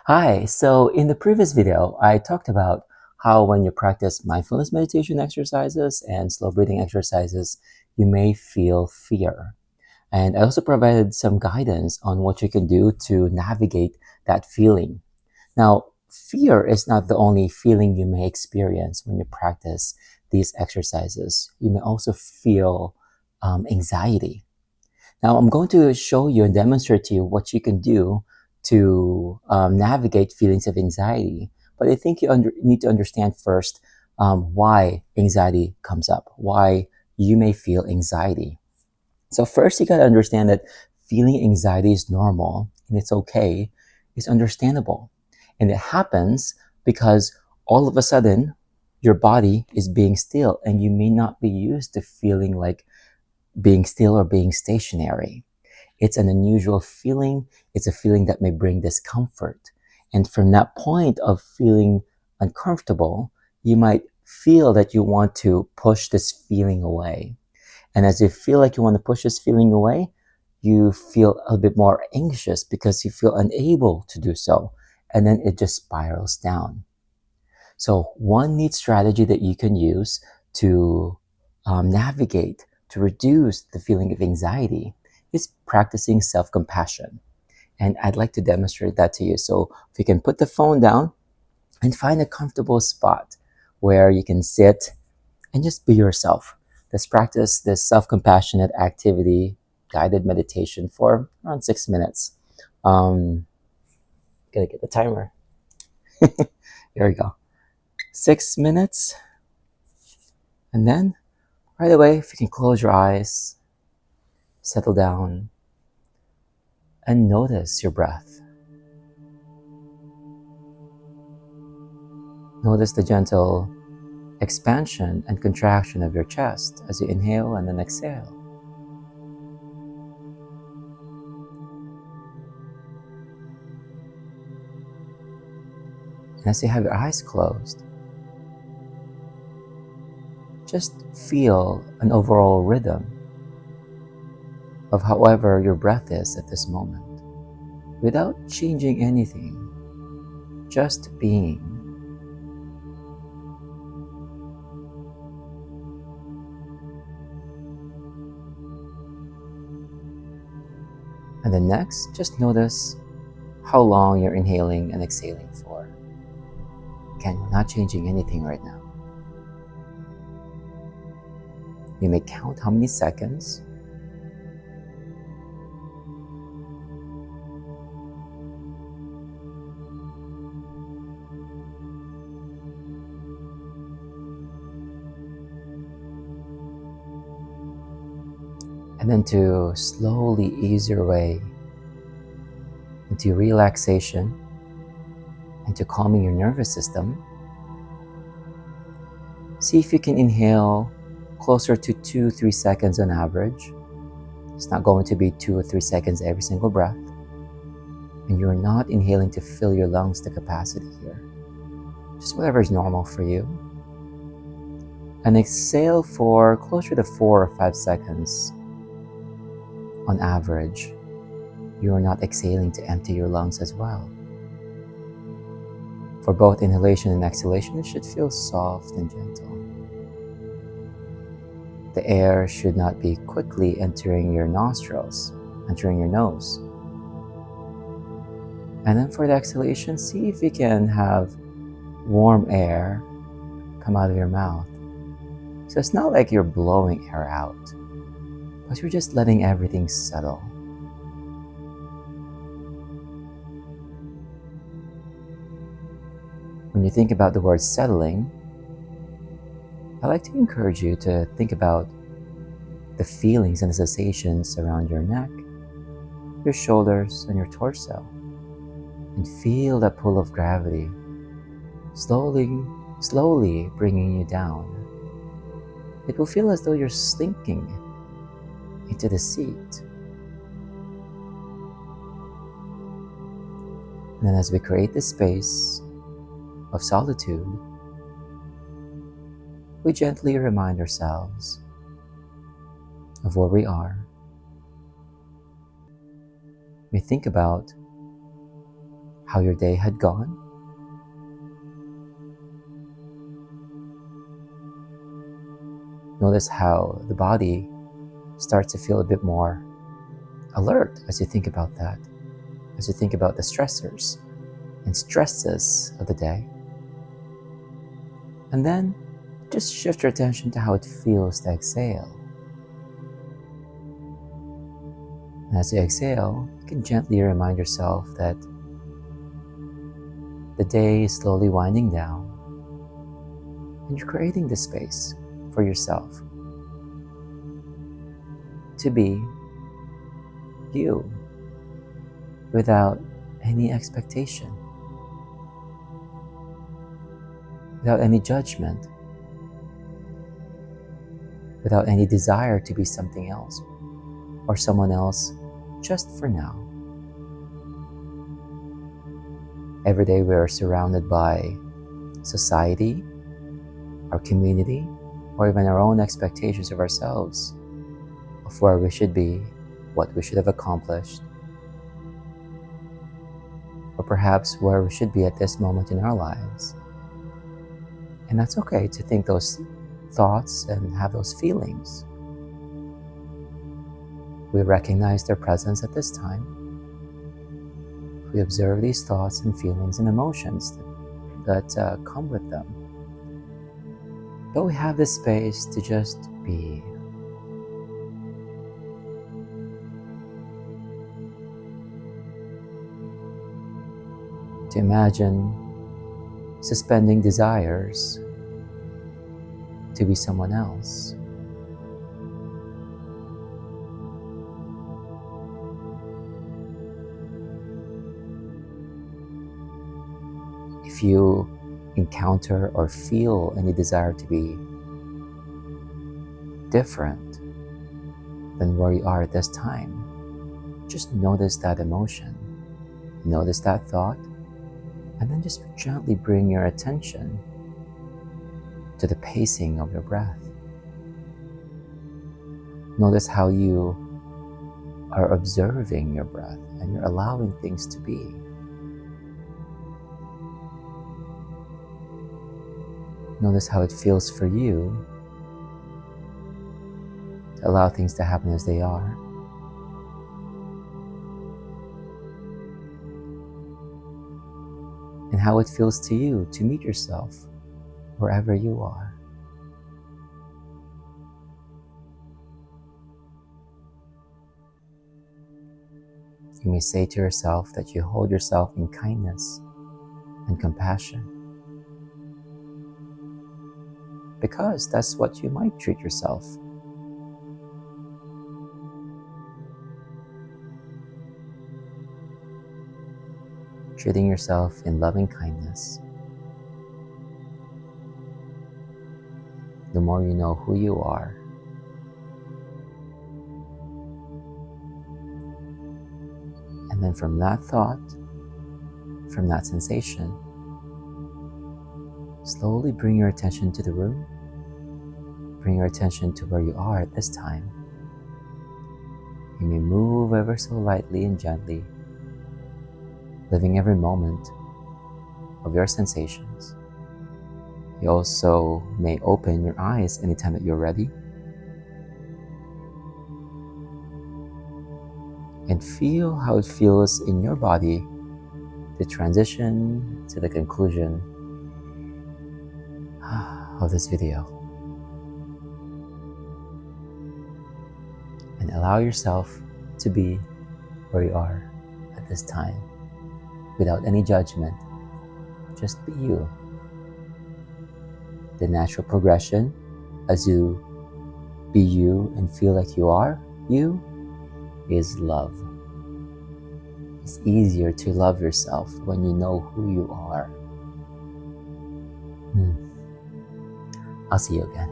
Hi, so in the previous video, I talked about how when you practice mindfulness meditation exercises and slow breathing exercises, you may feel fear. And I also provided some guidance on what you can do to navigate that feeling. Now, fear is not the only feeling you may experience when you practice these exercises. You may also feel anxiety. Now I'm going to show you and demonstrate to you what you can do to navigate feelings of anxiety. But I think you need to understand first why anxiety comes up, why you may feel anxiety. So first you got to understand that feeling anxiety is normal and it's okay. It's understandable. And it happens because all of a sudden your body is being still and you may not be used to feeling like being still or being stationary. It's an unusual feeling. It's a feeling that may bring discomfort. And from that point of feeling uncomfortable, you might feel that you want to push this feeling away. And as you feel like you want to push this feeling away, you feel a bit more anxious because you feel unable to do so. And then it just spirals down. So one neat strategy that you can use to navigate, to reduce the feeling of anxiety is practicing self-compassion. And I'd like to demonstrate that to you. So if you can put the phone down and find a comfortable spot where you can sit and just be yourself. Let's practice this self-compassionate activity, guided meditation for around 6 minutes. Gotta get the timer. Here we go. 6 minutes. And then right away, if you can close your eyes, settle down, and notice your breath. Notice the gentle expansion and contraction of your chest as you inhale and then exhale. And as you have your eyes closed, just feel an overall rhythm of however your breath is at this moment, without changing anything, just being. And then next, just notice how long you're inhaling and exhaling for. Again, we're not changing anything right now. You may count how many seconds, and then to slowly ease your way into relaxation, into calming your nervous system. See if you can inhale closer to 2-3 seconds on average. It's not going to be 2 or 3 seconds every single breath. And you're not inhaling to fill your lungs to capacity here. Just whatever is normal for you. And exhale for closer to 4 or 5 seconds on average. You are not exhaling to empty your lungs as well. For both inhalation and exhalation, it should feel soft and gentle. The air should not be quickly entering your nostrils, entering your nose. And then for the exhalation, see if you can have warm air come out of your mouth. So it's not like you're blowing air out, but you're just letting everything settle. When you think about the word settling, I like to encourage you to think about the feelings and the sensations around your neck, your shoulders, and your torso, and feel that pull of gravity slowly bringing you down. It will feel as though you're sinking into the seat. And then as we create this space of solitude, we gently remind ourselves of where we are. We think about how your day had gone. Notice how the body starts to feel a bit more alert as you think about that, as you think about the stressors and stresses of the day. And then just shift your attention to how it feels to exhale. And as you exhale, you can gently remind yourself that the day is slowly winding down and you're creating the space for yourself to be you without any expectation, without any judgment, without any desire to be something else or someone else just for now. Every day we are surrounded by society, our community, or even our own expectations of ourselves, of where we should be, what we should have accomplished, or perhaps where we should be at this moment in our lives. And that's okay to think those thoughts and have those feelings. We recognize their presence at this time. We observe these thoughts and feelings and emotions that come with them. But we have this space to just be. To imagine suspending desires to be someone else. If you encounter or feel any desire to be different than where you are at this time, just notice that emotion, notice that thought, and then just gently bring your attention to the pacing of your breath. Notice how you are observing your breath and you're allowing things to be. Notice how it feels for you to allow things to happen as they are. And how it feels to you to meet yourself wherever you are. You may say to yourself that you hold yourself in kindness and compassion, because that's what you might treat yourself. Treating yourself in loving kindness. The more you know who you are, and then from that thought, from that sensation, slowly bring your attention to the room. Bring your attention to where you are at this time. You may move ever so lightly and gently, living every moment of your sensations. You also may open your eyes anytime that you're ready and feel how it feels in your body to transition to the conclusion of this video. And allow yourself to be where you are at this time without any judgment. Just be you. The natural progression as you be you and feel like you are you is love. It's easier to love yourself when you know who you are. I'll see you again.